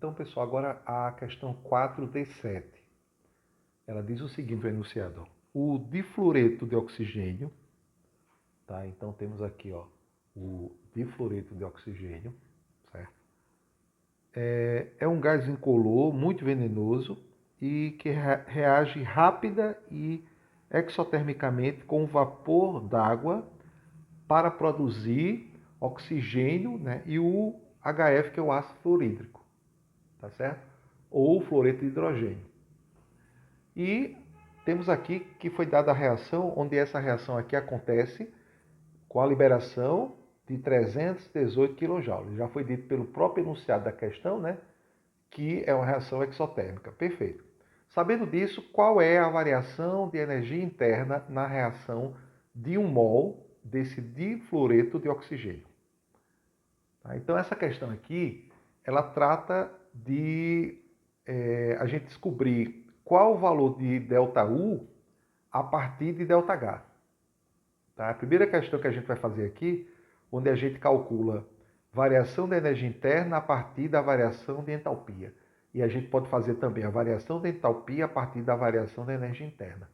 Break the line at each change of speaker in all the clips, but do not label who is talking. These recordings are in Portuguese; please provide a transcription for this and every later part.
Então, pessoal, agora a questão 4D7. Ela diz o seguinte, o enunciado. O difluoreto de oxigênio, tá? Então temos aqui, ó, o difluoreto de oxigênio, certo? É um gás incolor muito venenoso e que reage rápida e exotermicamente com o vapor d'água para produzir oxigênio, né, e o HF, que é o ácido fluorídrico, tá certo? Ou fluoreto de hidrogênio. E temos aqui que foi dada a reação, onde essa reação aqui acontece com a liberação de 318 kJ. Já foi dito pelo próprio enunciado da questão, né, que é uma reação exotérmica. Perfeito. Sabendo disso, qual é a variação de energia interna na reação de 1 mol desse difluoreto de oxigênio? Tá? Então, essa questão aqui, ela trata de a gente descobrir qual o valor de ΔU a partir de ΔH. Tá? A primeira questão que a gente vai fazer aqui, onde a gente calcula variação da energia interna a partir da variação de entalpia. E a gente pode fazer também a variação da entalpia a partir da variação da energia interna.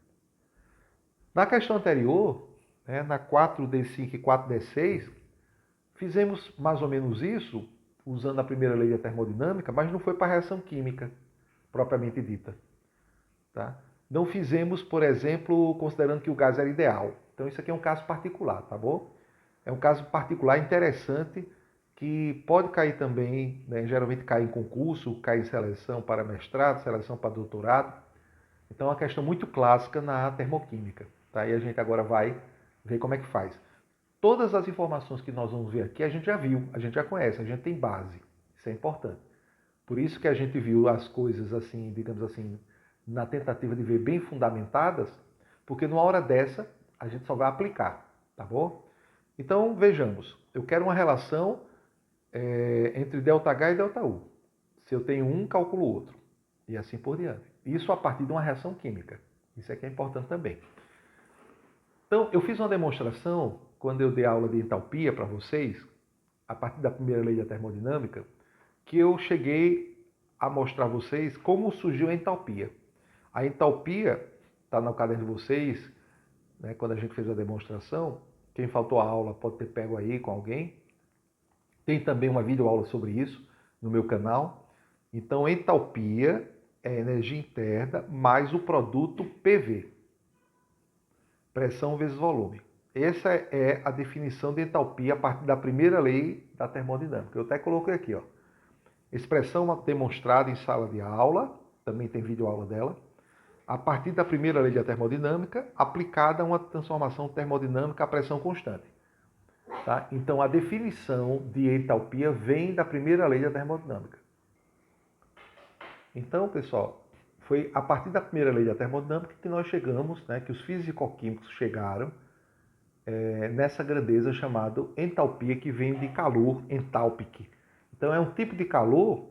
Na questão anterior, né, na 4D5 e 4D6, fizemos mais ou menos isso, usando a primeira lei da termodinâmica, mas não foi para a reação química, propriamente dita. Tá? Não fizemos, por exemplo, considerando que o gás era ideal. Então isso aqui é um caso particular, tá bom? É um caso particular interessante que pode cair também, né, geralmente cai em concurso, cai em seleção para mestrado, seleção para doutorado. Então é uma questão muito clássica na termoquímica. Tá? E a gente agora vai ver como é que faz. Todas as informações que nós vamos ver aqui a gente já viu, a gente já conhece, a gente tem base. Isso é importante. Por isso que a gente viu as coisas assim, digamos assim, na tentativa de ver bem fundamentadas, porque numa hora dessa a gente só vai aplicar, tá bom? Então vejamos, eu quero uma relação entre ΔH e ΔU. Se eu tenho um, calculo o outro. E assim por diante. Isso a partir de uma reação química. Isso aqui é importante também. Então, eu fiz uma demonstração, quando eu dei aula de entalpia para vocês, a partir da primeira lei da termodinâmica, que eu cheguei a mostrar a vocês como surgiu a entalpia. A entalpia está no caderno de vocês, né, quando a gente fez a demonstração. Quem faltou a aula pode ter pego aí com alguém. Tem também uma videoaula sobre isso no meu canal. Então, entalpia é energia interna mais o produto PV. Pressão vezes volume. Essa é a definição de entalpia a partir da primeira lei da termodinâmica. Eu até coloquei aqui, ó. Expressão demonstrada em sala de aula, também tem videoaula dela, a partir da primeira lei da termodinâmica, aplicada a uma transformação termodinâmica a pressão constante. Tá? Então, a definição de entalpia vem da primeira lei da termodinâmica. Então, pessoal, foi a partir da primeira lei da termodinâmica que nós chegamos, né, que os físico-químicos chegaram nessa grandeza chamada entalpia, que vem de calor entálpico. Então, é um tipo de calor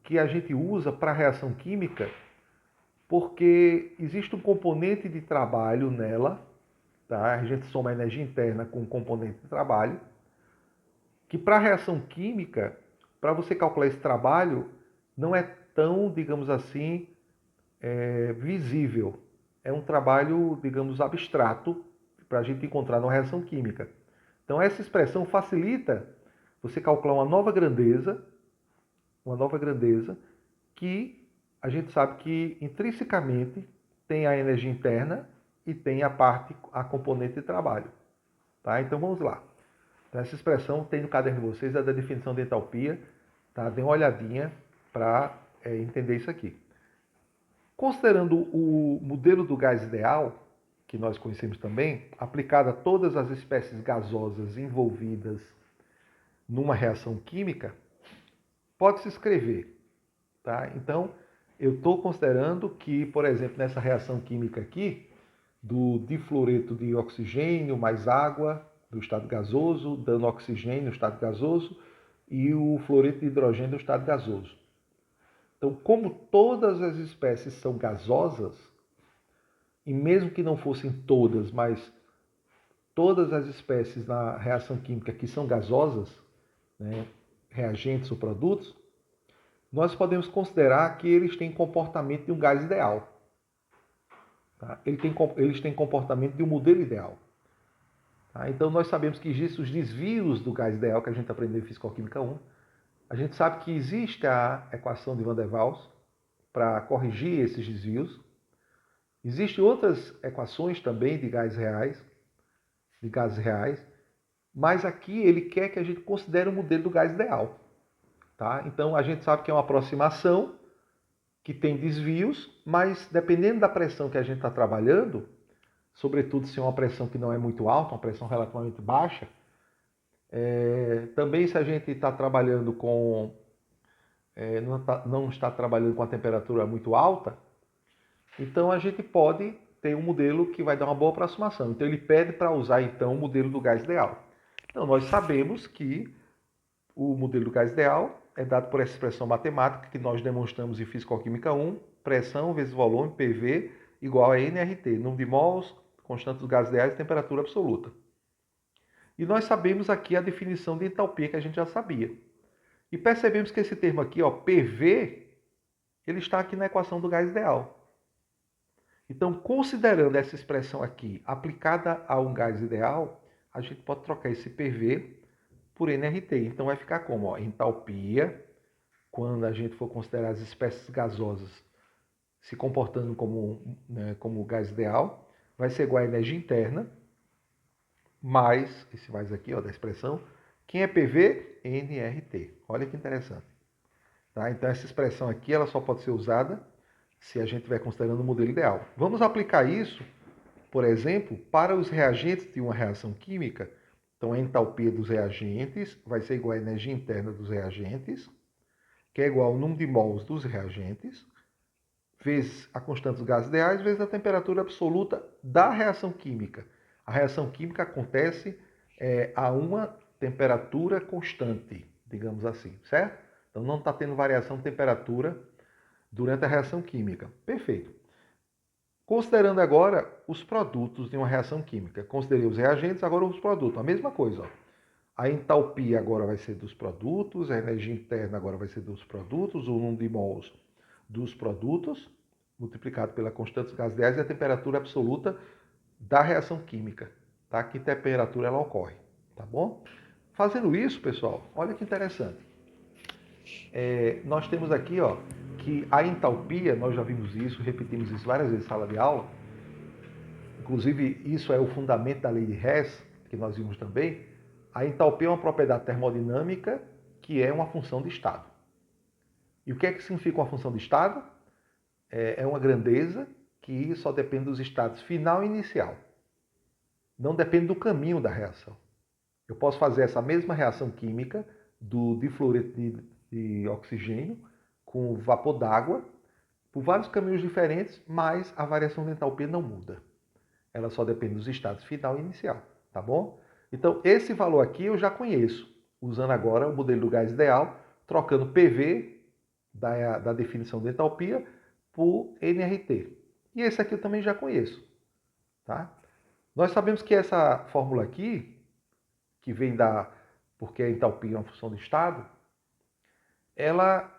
que a gente usa para reação química porque existe um componente de trabalho nela, tá? A gente soma a energia interna com um componente de trabalho, que para a reação química, para você calcular esse trabalho, não é tão, digamos assim, visível. É um trabalho, digamos, abstrato para a gente encontrar na reação química. Então essa expressão facilita você calcular uma nova grandeza que a gente sabe que intrinsecamente tem a energia interna e tem a componente de trabalho. Tá? Então vamos lá. Então, essa expressão tem no caderno de vocês, é da definição de entalpia. Tá? Dê uma olhadinha para entender isso aqui. Considerando o modelo do gás ideal, que nós conhecemos também, aplicado a todas as espécies gasosas envolvidas numa reação química, pode-se escrever. Tá? Então, eu estou considerando que, por exemplo, nessa reação química aqui, do difluoreto de oxigênio mais água do estado gasoso, dando oxigênio no estado gasoso, e o fluoreto de hidrogênio no estado gasoso. Então, como todas as espécies são gasosas, e mesmo que não fossem todas, mas todas as espécies na reação química que são gasosas, né, reagentes ou produtos, nós podemos considerar que eles têm comportamento de um gás ideal. Tá? Eles têm comportamento de um modelo ideal. Tá? Então, nós sabemos que existem os desvios do gás ideal, que a gente aprendeu em Físico-Química 1. A gente sabe que existe a equação de Van der Waals para corrigir esses desvios. Existem outras equações também de gases reais, mas aqui ele quer que a gente considere o modelo do gás ideal. Tá? Então, a gente sabe que é uma aproximação que tem desvios, mas dependendo da pressão que a gente está trabalhando, sobretudo se é uma pressão que não é muito alta, uma pressão relativamente baixa, também se a gente está trabalhando com... não está trabalhando com a temperatura muito alta, então a gente pode ter um modelo que vai dar uma boa aproximação. Então ele pede para usar então o modelo do gás ideal. Então nós sabemos que o modelo do gás ideal é dado por essa expressão matemática que nós demonstramos em Físico-Química 1, pressão vezes volume, PV, igual a nRT, número de mols, constante dos gases ideais e temperatura absoluta. E nós sabemos aqui a definição de entalpia que a gente já sabia. E percebemos que esse termo aqui, ó, PV, ele está aqui na equação do gás ideal. Então, considerando essa expressão aqui aplicada a um gás ideal, a gente pode trocar esse PV por nRT. Então, vai ficar como? Ó, entalpia, quando a gente for considerar as espécies gasosas se comportando como gás ideal, vai ser igual a energia interna, mais, esse mais aqui ó, da expressão, quem é PV? nRT. Olha que interessante. Tá? Então, essa expressão aqui ela só pode ser usada se a gente estiver considerando o modelo ideal. Vamos aplicar isso, por exemplo, para os reagentes de uma reação química. Então, a entalpia dos reagentes vai ser igual à energia interna dos reagentes, que é igual ao número de mols dos reagentes, vezes a constante dos gases ideais, vezes a temperatura absoluta da reação química. A reação química acontece a uma temperatura constante, digamos assim, certo? Então, não está tendo variação de temperatura durante a reação química. Perfeito. Considerando agora os produtos de uma reação química. Considerei os reagentes, agora os produtos. A mesma coisa. Ó. A entalpia agora vai ser dos produtos, a energia interna agora vai ser dos produtos, o número de mols dos produtos, multiplicado pela constante dos gases ideais e a temperatura absoluta da reação química. Tá? Que temperatura ela ocorre. Tá bom? Fazendo isso, pessoal, olha que interessante. Nós temos aqui, ó, que a entalpia, nós já vimos isso, repetimos isso várias vezes em sala de aula, inclusive isso é o fundamento da lei de Hess, que nós vimos também. A entalpia é uma propriedade termodinâmica que é uma função de estado. E o que é que significa uma função de estado? É uma grandeza que só depende dos estados final e inicial. Não depende do caminho da reação. Eu posso fazer essa mesma reação química do difluoreto de oxigênio com vapor d'água por vários caminhos diferentes, mas a variação de entalpia não muda. Ela só depende dos estados final e inicial, tá bom? Então, esse valor aqui eu já conheço, usando agora o modelo do gás ideal, trocando PV da definição de entalpia por nRT. E esse aqui eu também já conheço, tá? Nós sabemos que essa fórmula aqui, que vem porque a entalpia é uma função de estado, ela,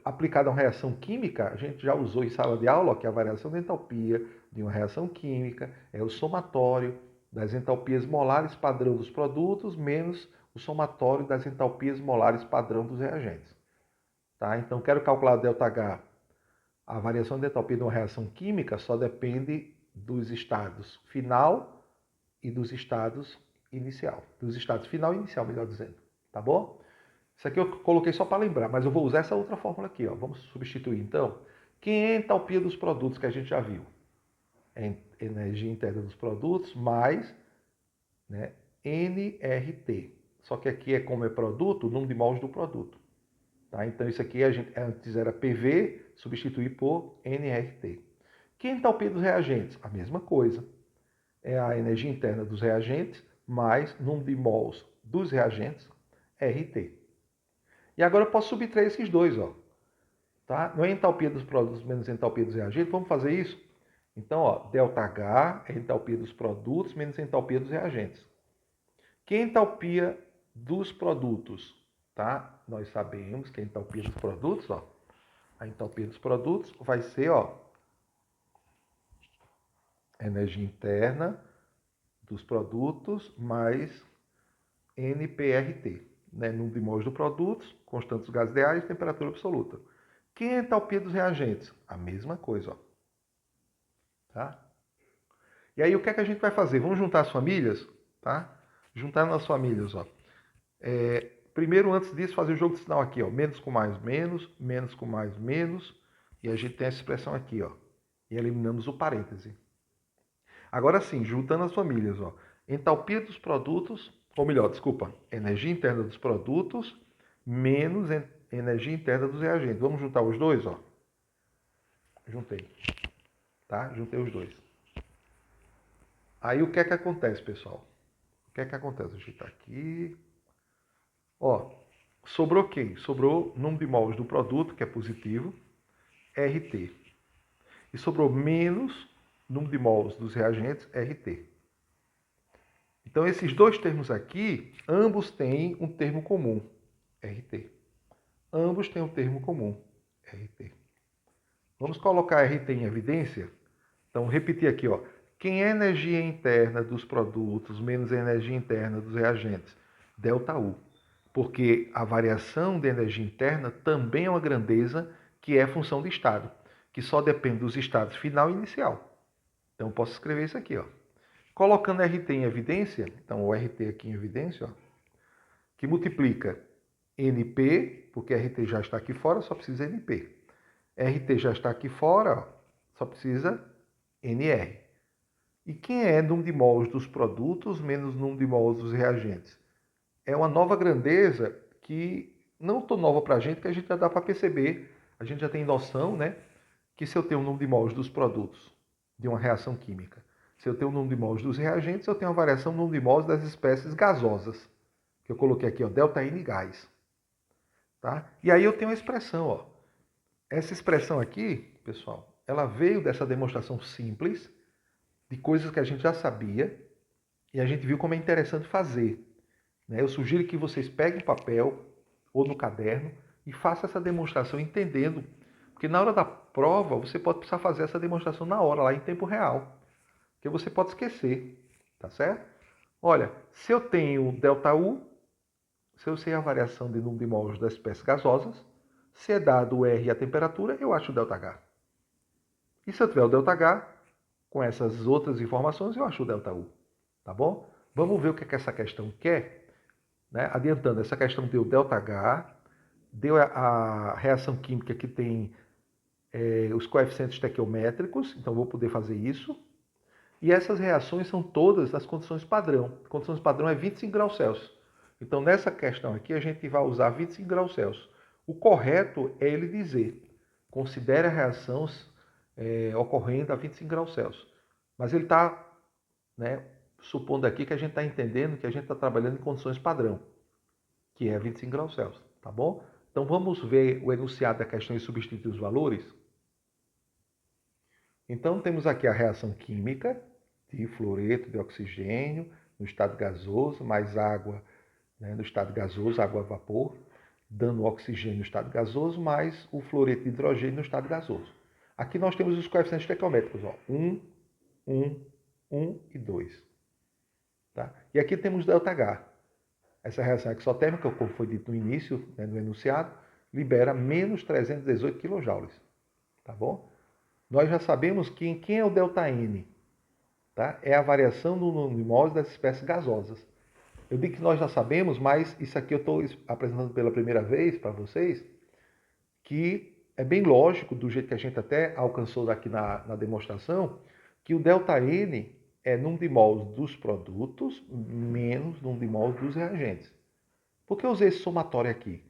aplicada a uma reação química, a gente já usou em sala de aula, que é a variação de entalpia de uma reação química é o somatório das entalpias molares padrão dos produtos menos o somatório das entalpias molares padrão dos reagentes. Tá? Então, quero calcular ΔH. A variação de entalpia de uma reação química só depende dos estados final e dos estados inicial. Dos estados final e inicial, melhor dizendo. Tá bom? Isso aqui eu coloquei só para lembrar, mas eu vou usar essa outra fórmula aqui. Ó. Vamos substituir, então. Quem é a entalpia dos produtos que a gente já viu? É energia interna dos produtos mais nRT. Só que aqui é como é produto, o número de mols do produto. Tá? Então isso aqui antes era PV, substituir por nRT. Que é a entalpia dos reagentes? A mesma coisa. É a energia interna dos reagentes mais número de mols dos reagentes, RT. E agora eu posso subtrair esses dois. Ó. Tá? Não é entalpia dos produtos menos entalpia dos reagentes. Vamos fazer isso? Então, ó, ΔH é a entalpia dos produtos menos a entalpia dos reagentes. Que é a entalpia dos produtos? tá? Nós sabemos que a entalpia dos produtos, ó, a entalpia dos produtos vai ser, ó, energia interna dos produtos mais NPRT, né? Número de mols do produtos, constante dos gases ideais, temperatura absoluta. Quem é a entalpia dos reagentes? A mesma coisa, ó. Tá? E aí o que é que a gente vai fazer? Vamos juntar as famílias, tá? Juntar nas famílias, ó. Primeiro, antes disso, fazer o jogo de sinal aqui, ó. Menos com mais, menos com mais, menos. E a gente tem essa expressão aqui, ó. E eliminamos o parêntese. Agora sim, juntando as famílias, ó. Entalpia dos produtos, ou melhor, desculpa, energia interna dos produtos menos energia interna dos reagentes. Vamos juntar os dois, ó. Juntei, tá? Juntei os dois. Aí o que é que acontece, pessoal? O que é que acontece? Deixa eu ajeitar aqui. Ó, sobrou quem? Sobrou número de mols do produto, que é positivo, RT. E sobrou menos número de mols dos reagentes, RT. Então, esses dois termos aqui, ambos têm um termo comum, RT. Ambos têm um termo comum, RT. Vamos colocar RT em evidência? Então, repetir aqui, ó. Quem é a energia interna dos produtos menos a energia interna dos reagentes? ΔU. Porque a variação de energia interna também é uma grandeza que é função de estado, que só depende dos estados final e inicial. Então, eu posso escrever isso aqui, ó. Colocando RT em evidência, então o RT aqui em evidência, ó, que multiplica NP, porque RT já está aqui fora, só precisa NP. RT já está aqui fora, ó, só precisa NR. E quem é número de mols dos produtos menos número de mols dos reagentes? É uma nova grandeza que não tão nova para a gente, que a gente já dá para perceber, a gente já tem noção, né? Que se eu tenho o número de mols dos produtos de uma reação química, se eu tenho o número de mols dos reagentes, eu tenho a variação no número de mols das espécies gasosas, que eu coloquei aqui, ó, ΔN gás. Tá? E aí eu tenho a expressão, ó. Essa expressão aqui, pessoal, ela veio dessa demonstração simples de coisas que a gente já sabia e a gente viu como é interessante fazer. Né? Eu sugiro que vocês peguem papel ou no caderno e façam essa demonstração entendendo. Porque na hora da prova, você pode precisar fazer essa demonstração na hora, lá em tempo real. Porque você pode esquecer, tá certo? Olha, se eu tenho ΔU, se eu sei a variação de número de mols das espécies gasosas, se é dado o R e a temperatura, eu acho o ΔH. E se eu tiver o ΔH, com essas outras informações, eu acho o ΔU. Tá bom? Vamos ver o que, é que essa questão quer. Né? Adiantando, essa questão deu ΔH, deu a reação química que tem os coeficientes estequiométricos, então vou poder fazer isso. E essas reações são todas nas condições padrão. Condições padrão é 25 graus Celsius. Então, nessa questão aqui, a gente vai usar 25 graus Celsius. O correto é ele dizer, considere a reação ocorrendo a 25 graus Celsius. Mas ele está, né, supondo aqui que a gente está entendendo que a gente está trabalhando em condições padrão, que é 25 graus Celsius, tá bom? Então, vamos ver o enunciado da questão e substituir os valores? Então, temos aqui a reação química de fluoreto de oxigênio no estado gasoso, mais água, né, no estado gasoso, água a vapor, dando oxigênio no estado gasoso, mais o fluoreto de hidrogênio no estado gasoso. Aqui nós temos os coeficientes estequiométricos, ó, 1, 1, 1 e 2. Tá? E aqui temos ΔH. Essa reação exotérmica, como foi dito no início, né, no enunciado, libera menos 318 kJ. Tá bom? Nós já sabemos que quem é o ΔN? Tá? É a variação do número de mols das espécies gasosas. Eu digo que nós já sabemos, mas isso aqui eu estou apresentando pela primeira vez para vocês, que é bem lógico, do jeito que a gente até alcançou aqui na demonstração, que o ΔN é número de mols dos produtos menos número de mols dos reagentes. Por que eu usei esse somatório aqui?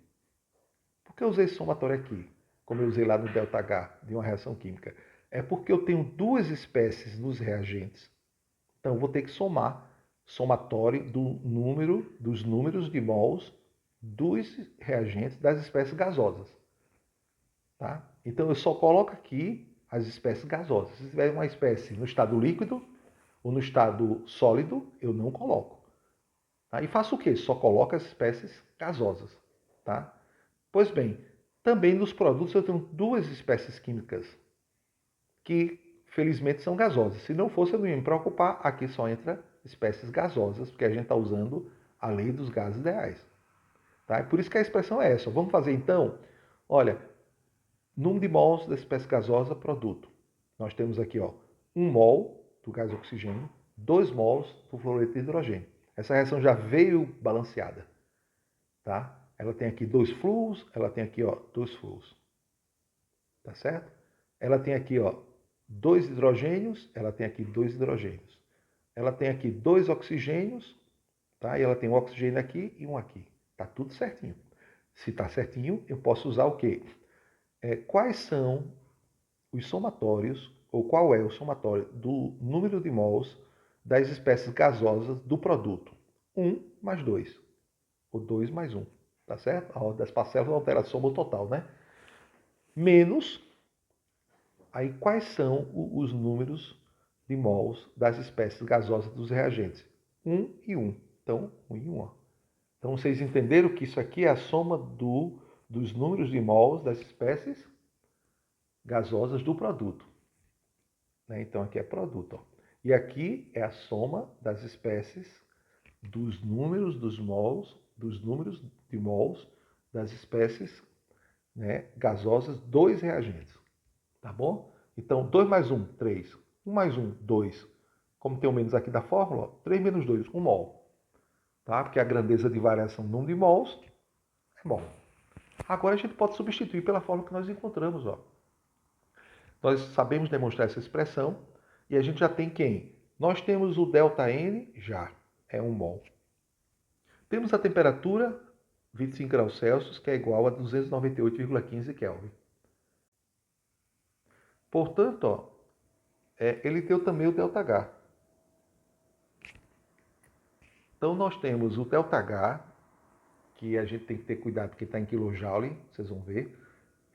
Por que eu usei esse somatório aqui? Como eu usei lá no ΔH, de uma reação química. É porque eu tenho duas espécies nos reagentes. Então, eu vou ter que somar somatório dos números de mols dos reagentes das espécies gasosas. Tá? Então, eu só coloco aqui as espécies gasosas. Se tiver uma espécie no estado líquido ou no estado sólido, eu não coloco. Tá? E faço o quê? Só coloco as espécies gasosas. tá? Pois bem, também nos produtos eu tenho duas espécies químicas que felizmente são gasosas. Se não fosse, eu não ia me preocupar. Aqui só entra espécies gasosas, porque a gente está usando a lei dos gases ideais. Tá? Por isso que a expressão é essa. Vamos fazer então? Olha, número de mols da espécie gasosa, produto. Nós temos aqui 1 mol do gás oxigênio, 2 mols do fluoreto de hidrogênio. Essa reação já veio balanceada. Tá? Ela tem aqui 2 fluos, ela tem aqui 2 fluos. Tá certo? Ela tem aqui 2 hidrogênios, ela tem aqui 2 hidrogênios. Ela tem aqui 2 oxigênios, tá? E ela tem um oxigênio aqui e um aqui. Tá tudo certinho. Se tá certinho, eu posso usar o quê? Quais são os somatórios, ou qual é o somatório do número de mols das espécies gasosas do produto? 1 mais 2, ou 2 mais 1, tá certo? A ordem das parcelas não altera a soma total, né? Menos, aí quais são os números de mols das espécies gasosas dos reagentes? 1 e 1. Então, 1 e 1. Então, vocês entenderam que isso aqui é a soma dos números de mols das espécies gasosas do produto. Né? Então, aqui é produto. E aqui é a soma das espécies dos números dos mols, dos números de mols das espécies, né, gasosas dos reagentes. Tá bom? Então, 2 mais 1, 3. 1 mais 1, 2. Como tem o menos aqui da fórmula, 3 menos 2, 1 mol. Tá? Porque a grandeza de variação do número de mols é mol. Agora a gente pode substituir pela fórmula que nós encontramos. Nós sabemos demonstrar essa expressão e a gente já tem quem? Nós temos o ΔN, já é 1 mol. Temos a temperatura, 25 graus Celsius, que é igual a 298,15 Kelvin. Portanto, ele deu também o ΔH. Então, nós temos o ΔH, que a gente tem que ter cuidado porque está em kJ, vocês vão ver.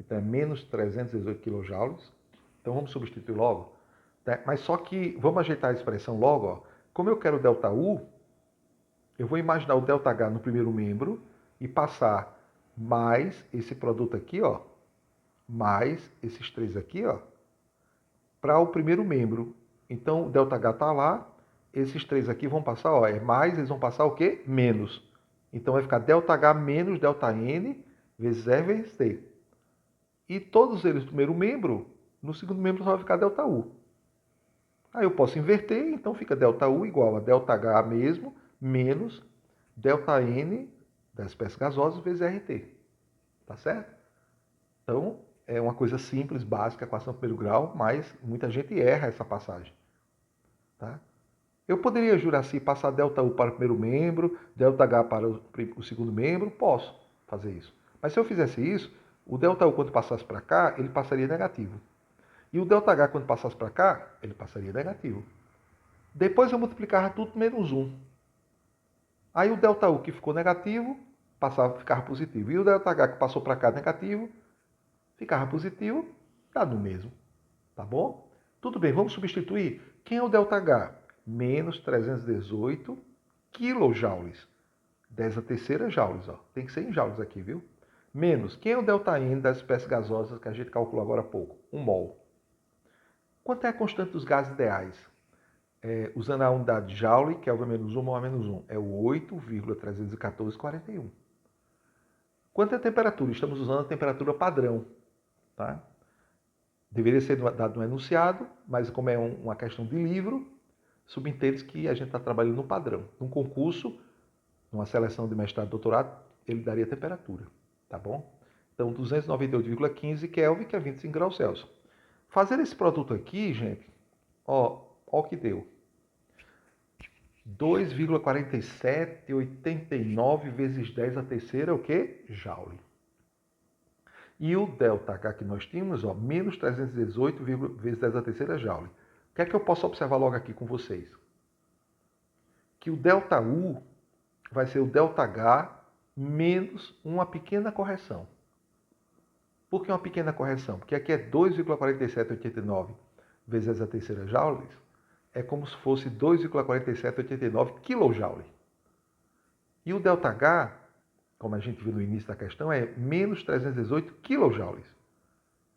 Então, é menos 318 kJ. Então, vamos substituir logo. Né? Mas só que, vamos ajeitar a expressão logo. Como eu quero ΔU, eu vou imaginar o ΔH no primeiro membro e passar mais esse produto aqui, mais esses três aqui, para o primeiro membro. Então, o ΔH está lá, esses três aqui vão passar, é mais, eles vão passar o quê? Menos. Então, vai ficar ΔH menos ΔN vezes E vezes T. E todos eles do primeiro membro, no segundo membro só vai ficar ΔU. Aí eu posso inverter, então fica ΔU igual a ΔH mesmo, menos ΔN das espécies gasosas vezes RT. Tá certo? Então, é uma coisa simples, básica, equação de primeiro grau, mas muita gente erra essa passagem. Tá? Eu poderia jurar assim, passar ΔU para o primeiro membro, ΔH para o segundo membro? Posso fazer isso. Mas se eu fizesse isso, o ΔU quando passasse para cá, ele passaria negativo. E o ΔH quando passasse para cá, ele passaria negativo. Depois eu multiplicava tudo menos 1. Aí o ΔU que ficou negativo, ficava positivo. E o ΔH que passou para cá negativo, ficava positivo, dá no mesmo. Tá bom? Tudo bem, vamos substituir. Quem é o ΔH? Menos 318 quilojoules. 10 a terceira joules. Tem que ser em joules aqui, viu? Menos. Quem é o ΔN das espécies gasosas que a gente calculou agora há pouco? 1 mol. Quanto é a constante dos gases ideais? Usando a unidade de Joule, que é o menos 1 mol a menos 1, é o 8,314,41. Quanto é a temperatura? Estamos usando a temperatura padrão. Tá? Deveria ser dado no enunciado, mas como é uma questão de livro, subentende-se que a gente está trabalhando no padrão. Num concurso, numa seleção de mestrado e doutorado, ele daria temperatura. Tá bom? Então, 298,15 Kelvin, que é 25 graus Celsius. Fazer esse produto aqui, gente, ó o que deu. 2,4789 vezes 10 a terceira é o quê? Joule. E o ΔH que nós tínhamos, menos 318 vezes 10 a terceira Joule. O que é que eu posso observar logo aqui com vocês? Que o ΔU vai ser o ΔH menos uma pequena correção. Por que uma pequena correção? Porque aqui é 2,4789 vezes 10 a terceira joules. É como se fosse 2,4789 kJ. E o ΔH, como a gente viu no início da questão, é menos 318 quilojoules.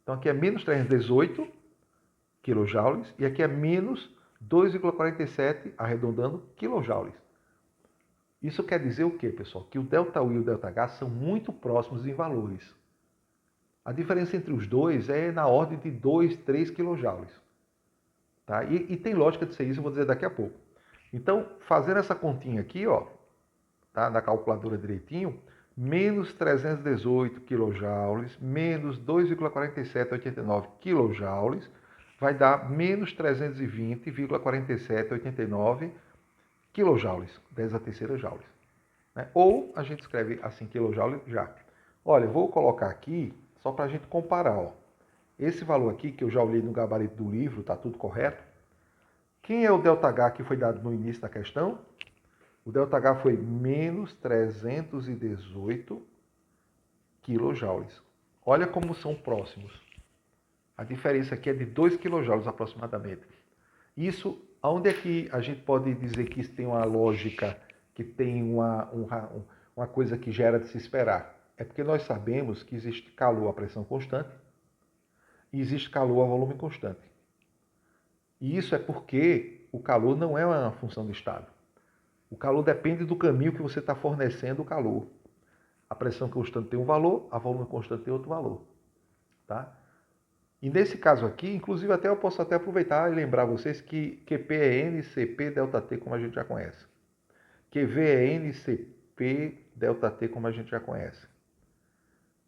Então aqui é menos 318 quilojoules e aqui é menos 2,47, arredondando, quilojoules. Isso quer dizer o quê, pessoal? Que o ΔU e o ΔH são muito próximos em valores. A diferença entre os dois é na ordem de 2, 3 quilojoules. Tá? E tem lógica de ser isso, eu vou dizer daqui a pouco. Então, fazendo essa continha aqui, ó, tá? Na calculadora direitinho, menos 318 quilojoules, menos 2,4789 quilojoules, vai dar menos 320,4789 quilojoules, 10 a terceira joules. Né? Ou a gente escreve assim, quilojoules já. Olha, eu vou colocar aqui, só para a gente comparar, ó. Esse valor aqui, que eu já olhei no gabarito do livro, está tudo correto. Quem é o ΔH que foi dado no início da questão? O ΔH foi menos 318 quilojoules. Olha como são próximos. A diferença aqui é de 2 quilojoules aproximadamente. Isso, onde é que a gente pode dizer que isso tem uma lógica, que tem uma coisa que gera de se esperar? É porque nós sabemos que existe calor a pressão constante e existe calor a volume constante. E isso é porque o calor não é uma função do estado. O calor depende do caminho que você está fornecendo o calor. A pressão constante tem um valor, a volume constante tem outro valor. Tá? E nesse caso aqui, inclusive eu posso até aproveitar e lembrar vocês que QP é N, CP, ΔT, como a gente já conhece. QV é N, CP, ΔT, como a gente já conhece.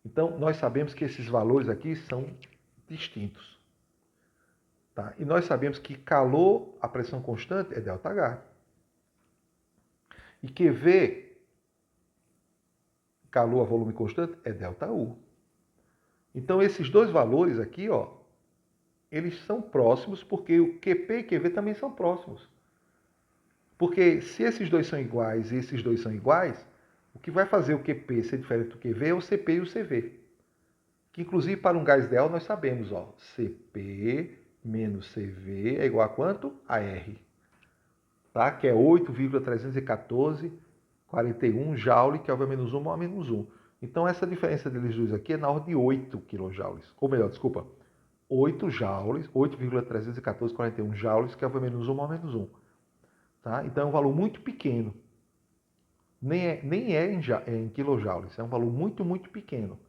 Então, nós sabemos que esses valores aqui são distintos. Tá? E nós sabemos que calor a pressão constante é ΔH. E QV, calor a volume constante, é ΔU. Então, esses dois valores aqui, ó, eles são próximos porque o QP e QV também são próximos. Porque se esses dois são iguais e esses dois são iguais, o que vai fazer o QP ser diferente do QV é o CP e o CV. Que inclusive para um gás ideal nós sabemos, ó, CP menos CV é igual a quanto? A R. Tá? Que é 8,314,41 joule, que é o V-1 ou A-1. Então essa diferença deles dois aqui é na ordem de 8 kJ. Ou melhor, desculpa, 8 joules, 8,314,41 joules, que é o V-1 ou A-1. Tá? Então é um valor muito pequeno. Nem é em quilojoules, é um valor muito, muito pequeno.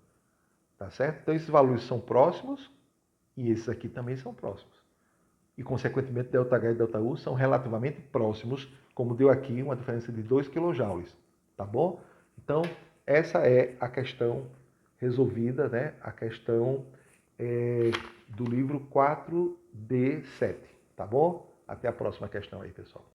Tá certo? Então esses valores são próximos e esses aqui também são próximos. E, consequentemente, ΔH e ΔU são relativamente próximos, como deu aqui uma diferença de 2 kJ. Tá bom? Então, essa é a questão resolvida, né? A questão do livro 4D7. Tá bom? Até a próxima questão aí, pessoal.